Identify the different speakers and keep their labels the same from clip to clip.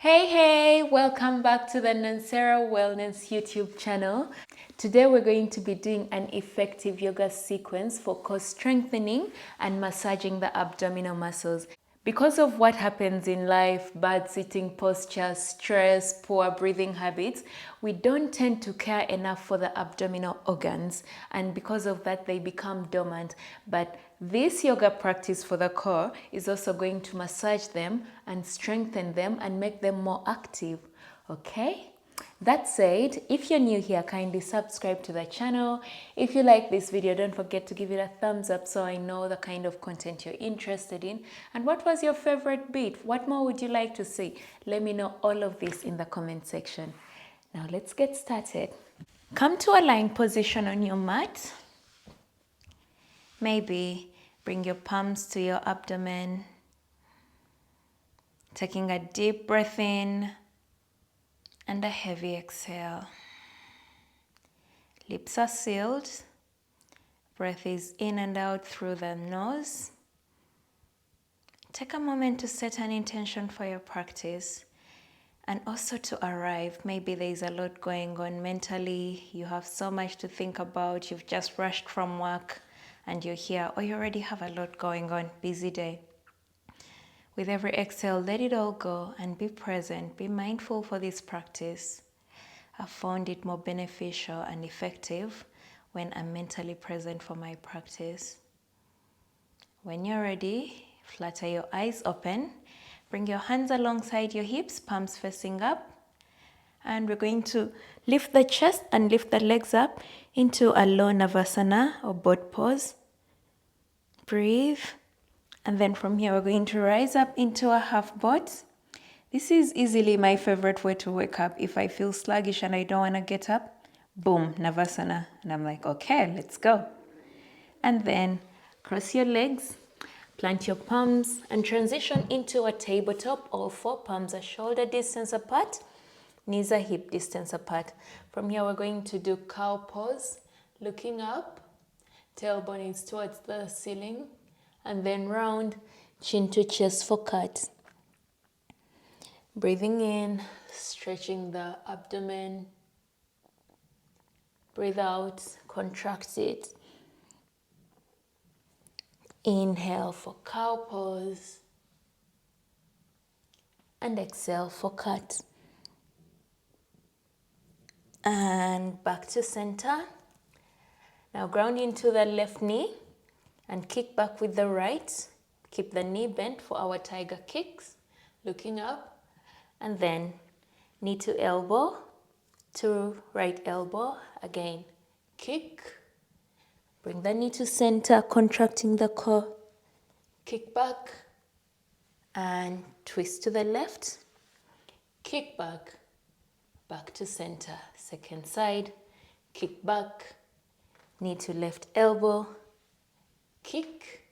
Speaker 1: Hey, welcome back to the Nansera Wellness YouTube channel. Today we're going to be doing an effective yoga sequence for core strengthening and massaging the abdominal muscles. Because of what happens in life, bad sitting posture, stress, poor breathing habits, we don't tend to care enough for the abdominal organs, and because of that they become dormant. But this yoga practice for the core is also going to massage them and strengthen them and make them more active, okay? That said, if you're new here, kindly subscribe to the channel. If you like this video, don't forget to give it a thumbs up so I know the kind of content you're interested in. And what was your favorite bit? What more would you like to see? Let me know all of this in the comment section. Now let's get started. Come to a lying position on your mat. Maybe bring your palms to your abdomen. Taking a deep breath in and a heavy exhale. Lips are sealed. Breath is in and out through the nose. Take a moment to set an intention for your practice and also to arrive. Maybe there's a lot going on mentally. You have so much to think about. You've just rushed from work and you're here, or you already have a lot going on. Busy day. With every exhale, let it all go and be present. Be mindful for this practice. I found it more beneficial and effective when I'm mentally present for my practice. When you're ready, flutter your eyes open. Bring your hands alongside your hips, palms facing up. And we're going to lift the chest and lift the legs up into a low Navasana or boat pose. Breathe. And then from here, we're going to rise up into a half boat. This is easily my favorite way to wake up. If I feel sluggish and I don't want to get up, boom, Navasana. And I'm like, okay, let's go. And then cross your legs, plant your palms, and transition into a tabletop. All four palms are shoulder distance apart, knees are hip distance apart. From here, we're going to do cow pose, looking up, tailbone is towards the ceiling, and then round, chin to chest for cat. Breathing in, stretching the abdomen. Breathe out, contract it. Inhale for cow pose. And exhale for cat. And back to center. Now ground into the left knee and kick back with the right. Keep the knee bent for our tiger kicks. Looking up, and then knee to elbow, to right elbow. Again, kick. Bring the knee to center, contracting the core. Kick back and twist to the left. Kick back, back to center. Second side, kick back, knee to left elbow. Kick,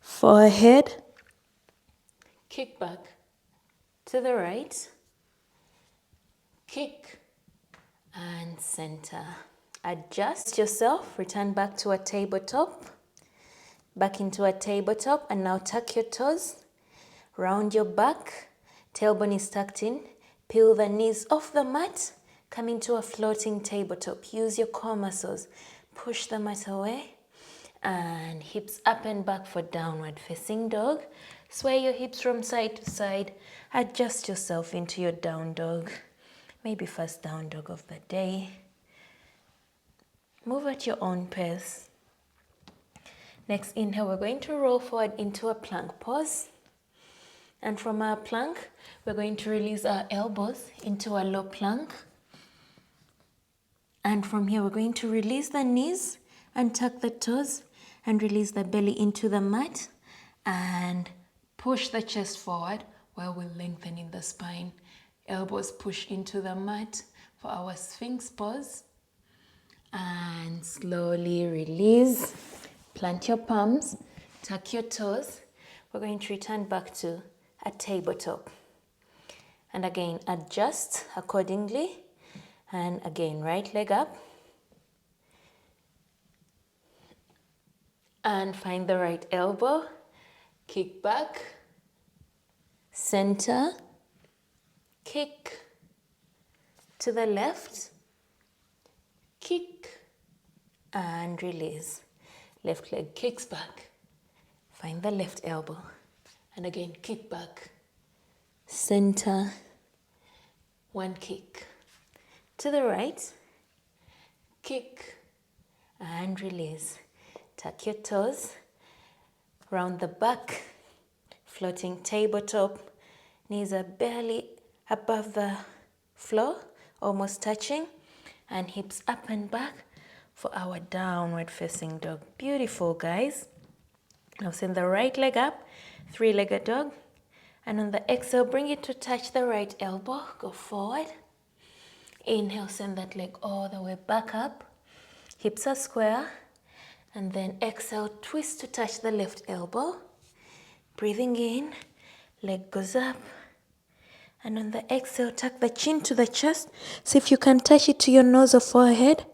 Speaker 1: forehead, kick back to the right, kick, and center. Adjust yourself, return back to a tabletop, back into a tabletop, and now tuck your toes, round your back, tailbone is tucked in, peel the knees off the mat, come into a floating tabletop. Use your core muscles, push the mat away, and hips up and back for downward facing dog. Sway your hips from side to side. Adjust yourself into your down dog. Maybe first down dog of the day. Move at your own pace. Next inhale, we're going to roll forward into a plank pose. And from our plank, we're going to release our elbows into a low plank. And from here, we're going to release the knees and tuck the toes and release the belly into the mat and push the chest forward while we're lengthening the spine. Elbows push into the mat for our Sphinx pose. And slowly release. Plant your palms, tuck your toes. We're going to return back to a tabletop. And again, adjust accordingly. And again, right leg up. And find the right elbow. Kick back. Center. kick to the left, kick and release. Left leg kicks back. Find the left elbow. And again, kick back. Center. One kick. To the right, kick and release. Tuck your toes. Round the back. Floating tabletop. Knees are barely above the floor, almost touching. And hips up and back for our downward facing dog. Beautiful, guys. Now send the right leg up, three-legged dog. And on the exhale, bring it to touch the right elbow. Go forward. Inhale, send that leg all the way back up. Hips are square. And then exhale, twist to touch the left elbow. Breathing in, leg goes up. And on the exhale, tuck the chin to the chest. See if you can touch it to your nose or forehead.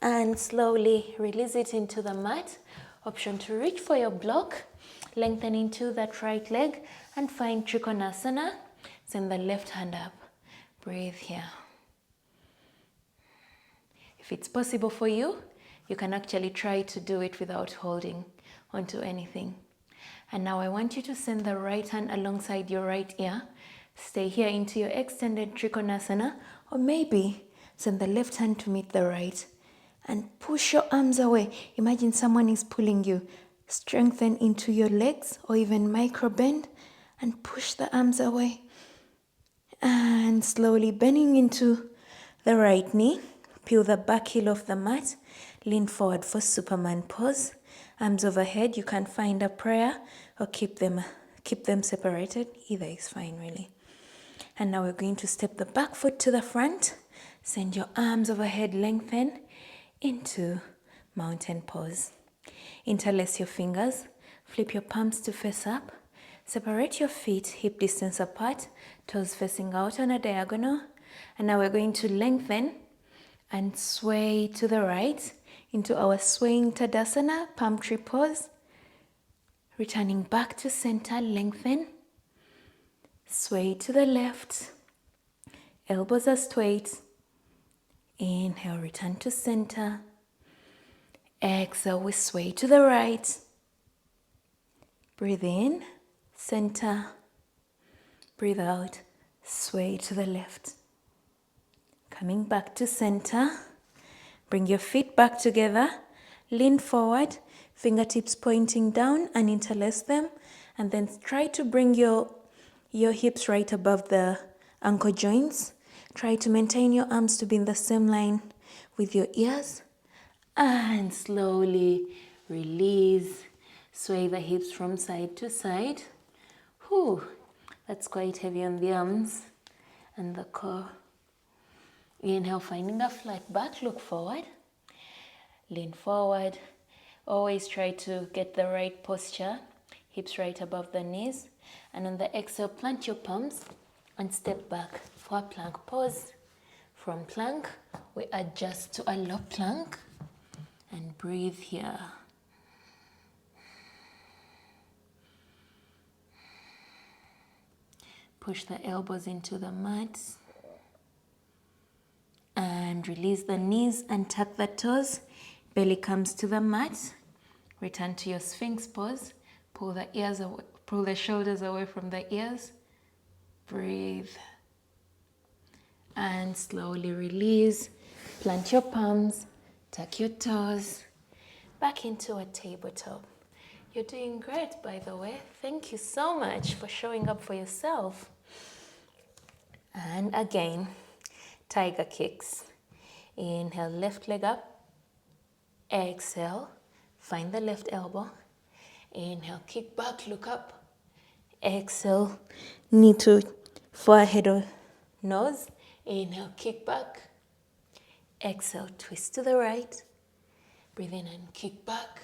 Speaker 1: And slowly release it into the mat. Option to reach for your block. Lengthen into that right leg and find Trikonasana. Send the left hand up. Breathe here. If it's possible for you, you can actually try to do it without holding onto anything. And now I want you to send the right hand alongside your right ear. Stay here into your extended Trikonasana, or maybe send the left hand to meet the right and push your arms away. Imagine someone is pulling you. Strengthen into your legs or even micro bend and push the arms away. And slowly bending into the right knee. Peel the back heel off the mat. Lean forward for Superman pose. Arms overhead. You can find a prayer or keep them separated. Either is fine, really. And now we're going to step the back foot to the front. Send your arms overhead, lengthen into mountain pose. Interlace your fingers. Flip your palms to face up. Separate your feet hip distance apart. Toes facing out on a diagonal. And now we're going to lengthen and sway to the right into our swaying Tadasana, palm tree pose. Returning back to center, lengthen. Sway to the left. Elbows are straight. Inhale, return to center. Exhale, we sway to the right. Breathe in, center. Breathe out, sway to the left. Coming back to center. Bring your feet back together. Lean forward, fingertips pointing down and interlace them. And then try to bring your hips right above the ankle joints. Try to maintain your arms to be in the same line with your ears. And slowly release. Sway the hips from side to side. Whew, that's quite heavy on the arms and the core. Inhale, finding a flat back, look forward. Lean forward. Always try to get the right posture. Hips right above the knees. And on the exhale, plant your palms and step back for a plank pose. From plank, we adjust to a low plank and breathe here. Push the elbows into the mat and release the knees and tuck the toes. Belly comes to the mat. Return to your Sphinx pose. Pull the ears away, pull the shoulders away from the ears. Breathe. And slowly release. Plant your palms. Tuck your toes. Back into a tabletop. You're doing great, by the way. Thank you so much for showing up for yourself. And again, tiger kicks. Inhale, left leg up. Exhale, find the left elbow. Inhale, kick back, look up. Exhale, knee to forehead or nose. Inhale, kick back. Exhale, twist to the right. Breathe in and kick back.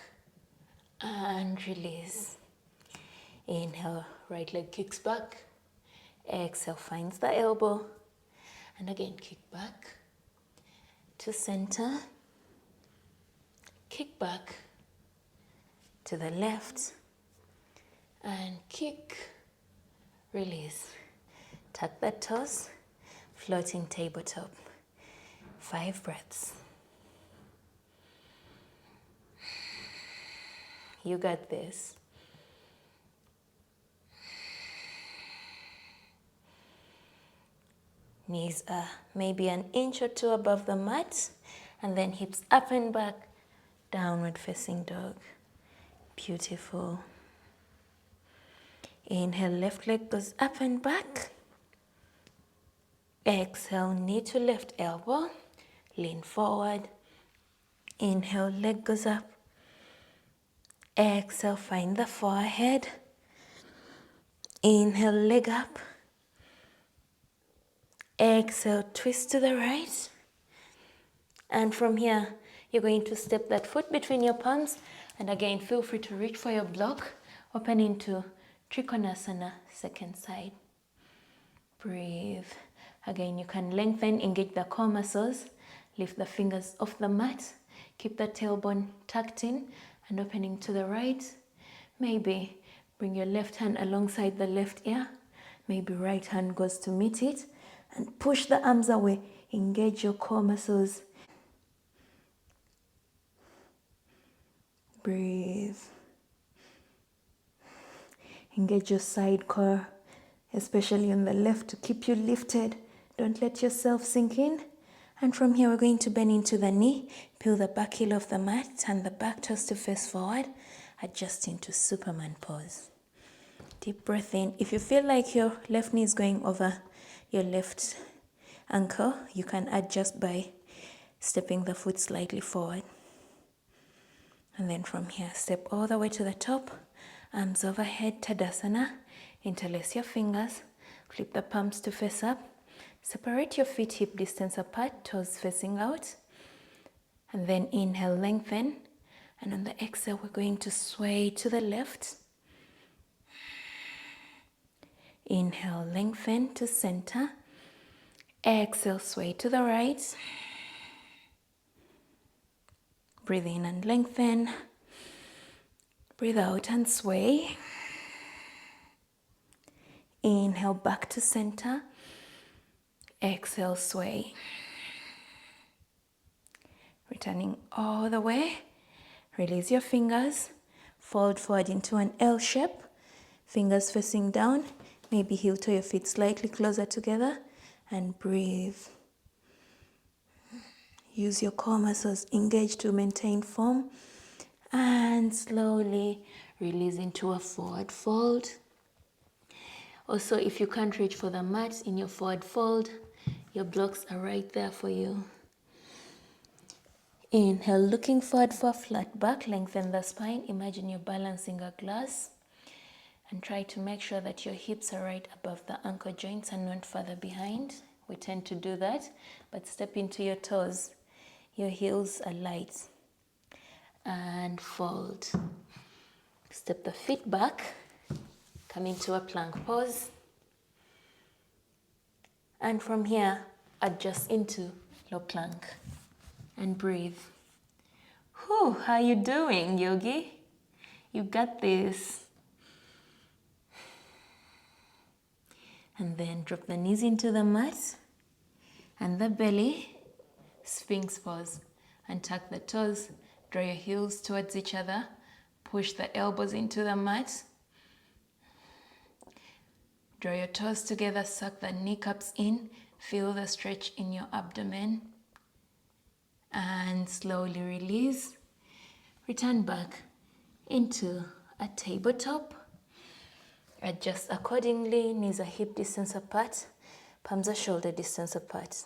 Speaker 1: And release. Inhale, right leg kicks back. Exhale, finds the elbow. And again, kick back to center. Kick back to the left. And kick, release. Tuck the toes, floating tabletop. 5 breaths. You got this. Knees are maybe an inch or two above the mat, and then hips up and back, downward facing dog. Beautiful. Inhale, left leg goes up and back. Exhale, knee to left elbow, lean forward. Inhale, leg goes up. Exhale, find the forehead. Inhale, leg up. Exhale, twist to the right. And from here, you're going to step that foot between your palms. And again, feel free to reach for your block. Open into Trikonasana, second side. Breathe. Again, you can lengthen, engage the core muscles. Lift the fingers off the mat. Keep the tailbone tucked in and opening to the right. Maybe bring your left hand alongside the left ear. Maybe right hand goes to meet it. And push the arms away. Engage your core muscles. Breathe. Engage your side core, especially on the left, to keep you lifted. Don't let yourself sink in. And from here, we're going to bend into the knee. Peel the back heel of the mat. Turn the back toes to face forward. Adjust into Superman pose. Deep breath in. If you feel like your left knee is going over your left ankle, you can adjust by stepping the foot slightly forward. And then from here, step all the way to the top. Arms overhead, Tadasana. Interlace your fingers. Flip the palms to face up. Separate your feet hip distance apart, toes facing out. And then inhale, lengthen. And on the exhale, we're going to sway to the left. Inhale, lengthen to center. Exhale, sway to the right. Breathe in and lengthen. Breathe out and sway. Inhale, back to center. Exhale, sway. Returning all the way. Release your fingers. Fold forward into an L shape. Fingers facing down. Maybe heel to your feet slightly closer together. And breathe. Use your core muscles. Engage to maintain form. And slowly release into a forward fold. Also, if you can't reach for the mat in your forward fold, your blocks are right there for you. Inhale, looking forward for a flat back. Lengthen the spine. Imagine you're balancing a glass. And try to make sure that your hips are right above the ankle joints and not further behind. We tend to do that, but step into your toes. Your heels are light. And fold. Step the feet back. Come into a plank pose. And from here, adjust into low plank. And breathe. Whew, how are you doing, yogi? You got this. And then drop the knees into the mat and the belly, Sphinx pose, and tuck the toes, draw your heels towards each other, push the elbows into the mat, draw your toes together, suck the kneecaps in, feel the stretch in your abdomen, and slowly release. Return back into a tabletop. Adjust accordingly. Knees are hip distance apart. Palms are shoulder distance apart.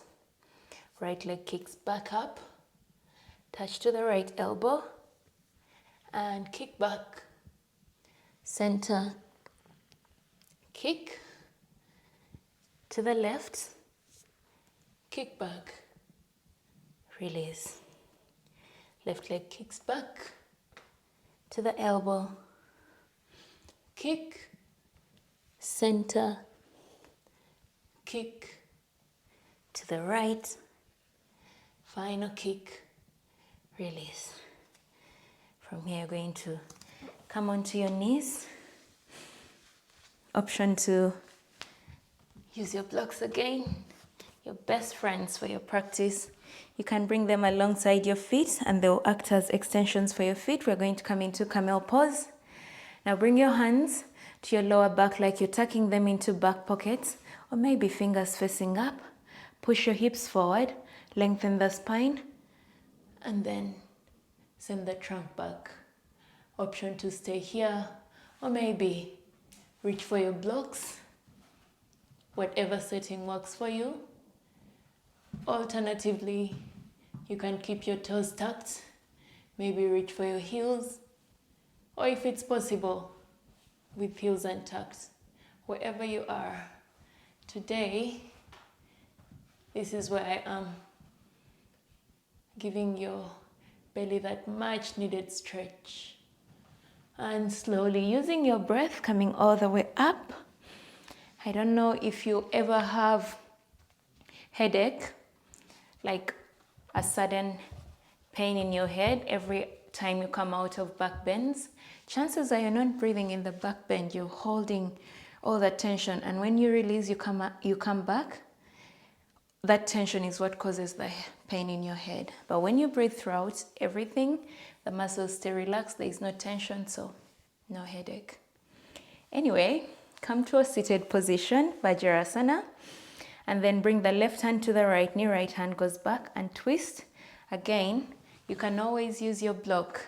Speaker 1: Right leg kicks back up. Touch to the right elbow. And kick back. Center. Kick. To the left. Kick back. Release. Left leg kicks back. To the elbow. Kick. Center, kick, to the right, final kick, release. From here, you're going to come onto your knees. Option 2, Use your blocks again, your best friends for your practice. You can bring them alongside your feet and they'll act as extensions for your feet. We're going to come into camel pose. Now bring your hands to your lower back like you're tucking them into back pockets, or maybe fingers facing up. Push your hips forward, lengthen the spine, and then send the trunk back. Option to stay here, or maybe reach for your blocks. Whatever setting works for you. Alternatively, you can keep your toes tucked, maybe reach for your heels, or if it's possible, with heels untucked, wherever you are. Today, this is where I am, giving your belly that much needed stretch. And slowly using your breath, coming all the way up. I don't know if you ever have headache, like a sudden pain in your head every time you come out of back bends. Chances are you're not breathing in the back bend, you're holding all that tension, and when you release, you come back. That tension is what causes the pain in your head. But when you breathe throughout everything, the muscles stay relaxed, there is no tension, so no headache. Anyway, come to a seated position, Vajrasana, and then bring the left hand to the right knee, right hand goes back and twist. Again, you can always use your block.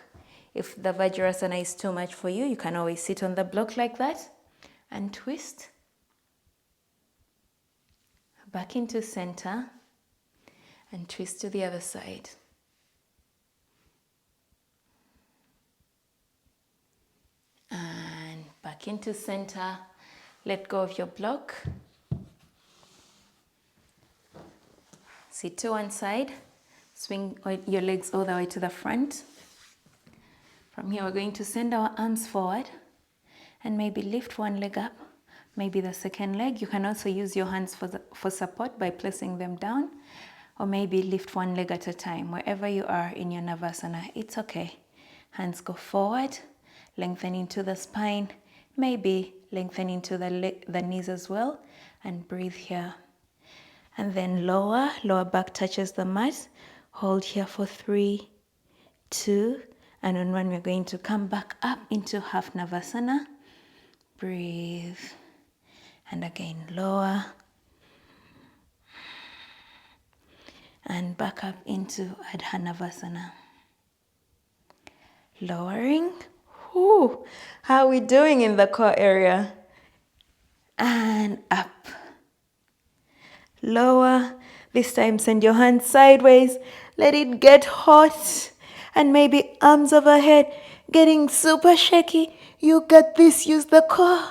Speaker 1: If the Vajrasana is too much for you, you can always sit on the block like that and twist. Back into center and twist to the other side. And back into center. Let go of your block. Sit to one side. Swing your legs all the way to the front. From here, we're going to send our arms forward and maybe lift one leg up, maybe the second leg. You can also use your hands for support by placing them down, or maybe lift one leg at a time. Wherever you are in your Navasana, it's okay. Hands go forward, lengthen into the spine, maybe lengthen into the knees as well, and breathe here. And then lower back touches the mat. Hold here for 3, 2, and on 1 we're going to come back up into half Navasana. Breathe. And again, lower. And back up into Adha Navasana. Lowering. Whew. How are we doing in the core area? And up. Lower. This time send your hands sideways. Let it get hot. And maybe arms overhead. Getting super shaky. You got this. Use the core.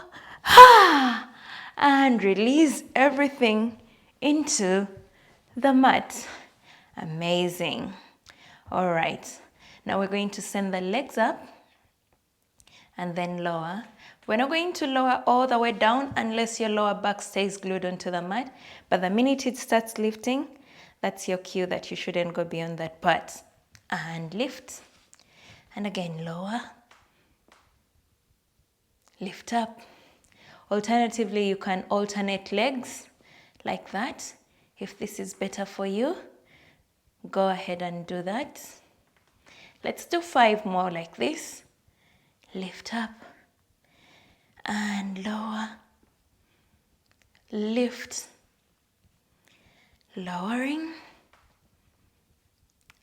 Speaker 1: Ha! And release everything into the mat. Amazing. All right. Now we're going to send the legs up and then lower. We're not going to lower all the way down unless your lower back stays glued onto the mat. But the minute it starts lifting, that's your cue that you shouldn't go beyond that part. And lift. And again, lower. Lift up. Alternatively, you can alternate legs like that. If this is better for you, go ahead and do that. Let's do 5 more like this. Lift up and lower. Lift. Lowering.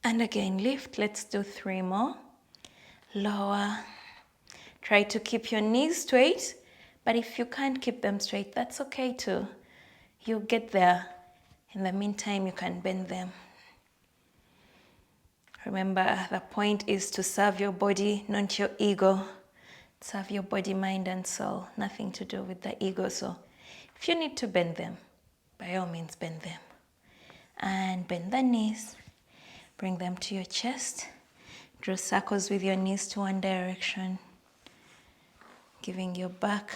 Speaker 1: And again, lift. Let's do 3 more. Lower. Try to keep your knees straight, but if you can't keep them straight, that's okay too. You'll get there. In the meantime, you can bend them. Remember, the point is to serve your body, not your ego. Serve your body, mind, and soul. Nothing to do with the ego. So if you need to bend them, by all means, bend them. And bend the knees. Bring them to your chest. Draw circles with your knees to one direction. Giving your back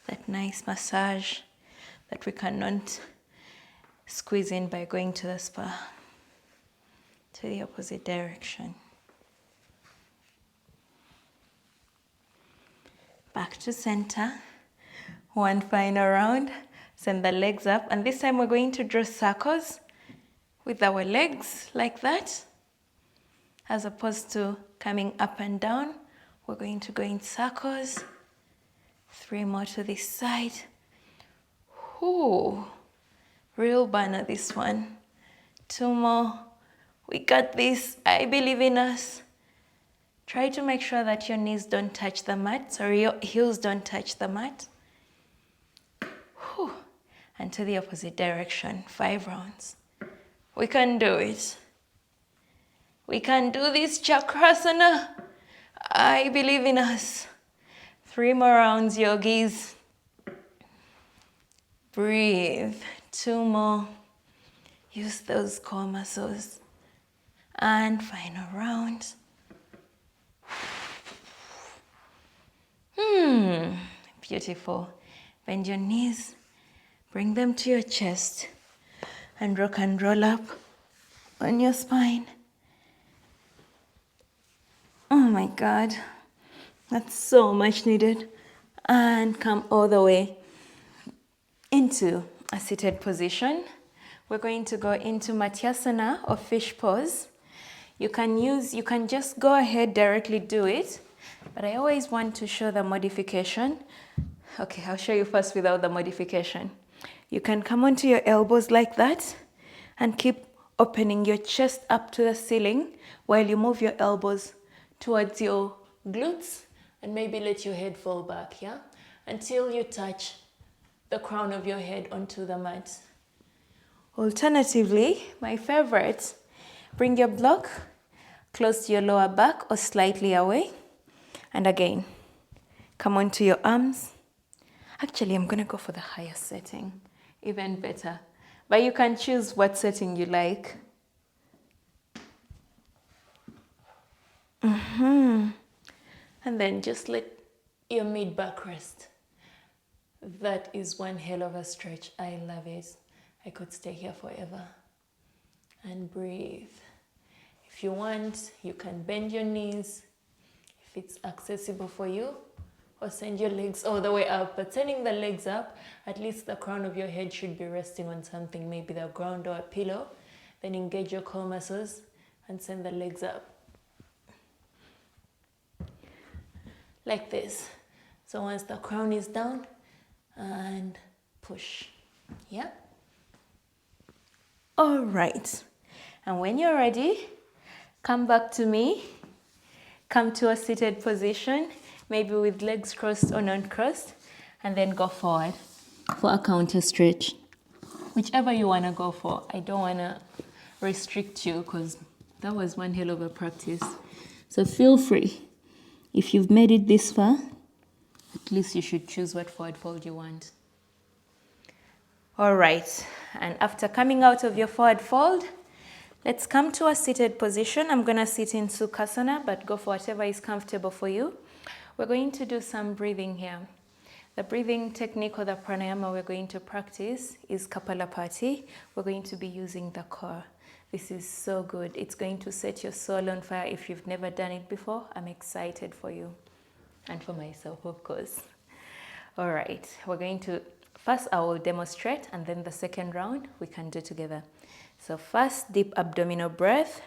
Speaker 1: that nice massage that we cannot squeeze in by going to the spa. To the opposite direction. Back to center. One final round. Send the legs up, and this time we're going to draw circles with our legs like that. As opposed to coming up and down, we're going to go in circles. 3 more to this side. Ooh, real burner this one. 2 more. We got this. I believe in us. Try to make sure that your knees don't touch the mat, or your heels don't touch the mat. Whew. And to the opposite direction, 5 rounds. We can do it. We can do this, Chakrasana. I believe in us. 3 more rounds, yogis. Breathe. 2 more. Use those core muscles. And final round. Beautiful. Bend your knees. Bring them to your chest. And rock and roll up on your spine. Oh my God. That's so much needed. And come all the way into a seated position. We're going to go into Matyasana or fish pose. You can just go ahead, directly do it. But I always want to show the modification. Okay, I'll show you first without the modification. You can come onto your elbows like that and keep opening your chest up to the ceiling while you move your elbows towards your glutes and maybe let your head fall back, yeah? Until you touch the crown of your head onto the mat. Alternatively, my favorite, bring your block close to your lower back or slightly away. And again, come onto your arms. Actually, I'm gonna go for the higher setting, even better. But you can choose what setting you like. And then just let your mid-back rest. That is one hell of a stretch. I love it. I could stay here forever. And breathe. If you want, you can bend your knees if it's accessible for you, or send your legs all the way up. But sending the legs up, at least the crown of your head should be resting on something, maybe the ground or a pillow. Then engage your core muscles and send the legs up. Like this. So once the crown is down, and push. Yeah? All right. And when you're ready, come back to me. Come to a seated position, maybe with legs crossed or non-crossed, and then go forward for a counter stretch. Whichever you want to go for. I don't want to restrict you because that was one hell of a practice. So feel free. If you've made it this far, at least you should choose what forward fold you want. All right, and after coming out of your forward fold, let's come to a seated position. I'm gonna sit in Sukhasana, but go for whatever is comfortable for you. We're going to do some breathing here. The breathing technique or the pranayama we're going to practice is Kapalabhati. We're going to be using the core. This is so good. It's going to set your soul on fire. If you've never done it before, I'm excited for you. And for myself, of course. All right, we're going to, first I will demonstrate, and then the second round we can do together. So first, deep abdominal breath.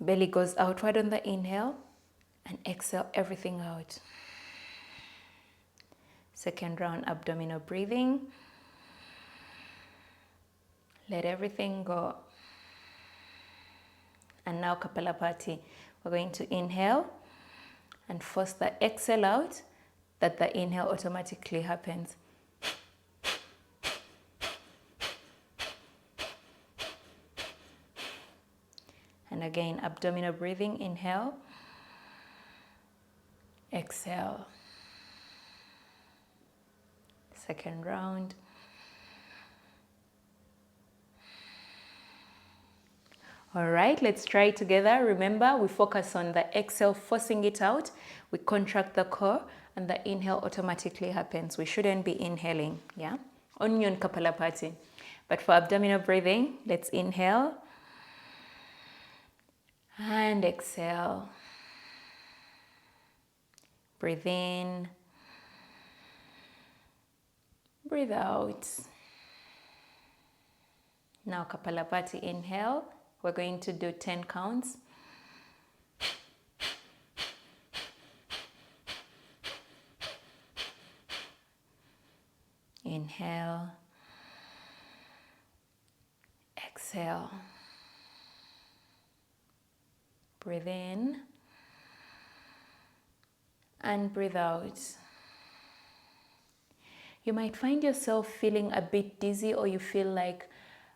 Speaker 1: Belly goes outward on the inhale, and exhale everything out. Second round, abdominal breathing. Let everything go. And now Kapalabhati. We're going to inhale and force the exhale out, that the inhale automatically happens. And again, abdominal breathing, inhale, exhale. Second round. All right, let's try it together. Remember, we focus on the exhale, forcing it out. We contract the core, and the inhale automatically happens. We shouldn't be inhaling, yeah? Onion Kapalabhati. But for abdominal breathing, let's inhale and exhale. Breathe in Breathe out. Now Kapalabhati, inhale. We're going to do 10 counts. Inhale. Exhale. Breathe in. And breathe out. You might find yourself feeling a bit dizzy, or you feel like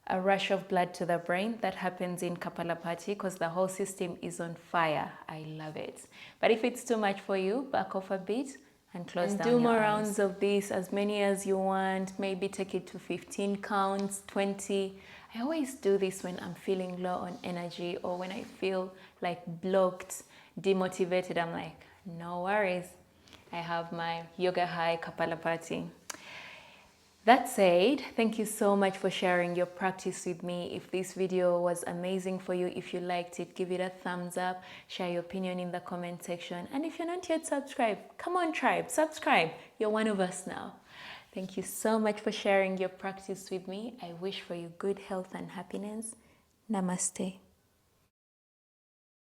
Speaker 1: a rush of blood to the brain. That happens in Kapalabhati because the whole system is on fire. I love it. But if it's too much for you, back off a bit and close down your eyes. Do more rounds of this, as many as you want. Maybe take it to 15 counts, 20. I always do this when I'm feeling low on energy, or when I feel like blocked, demotivated. I'm like, no worries. I have my yoga high Kapalabhati. That said, thank you so much for sharing your practice with me. If this video was amazing for you, if you liked it, give it a thumbs up, share your opinion in the comment section. And if you're not yet subscribed, come on tribe, subscribe. You're one of us now. Thank you so much for sharing your practice with me. I wish for you good health and happiness. Namaste.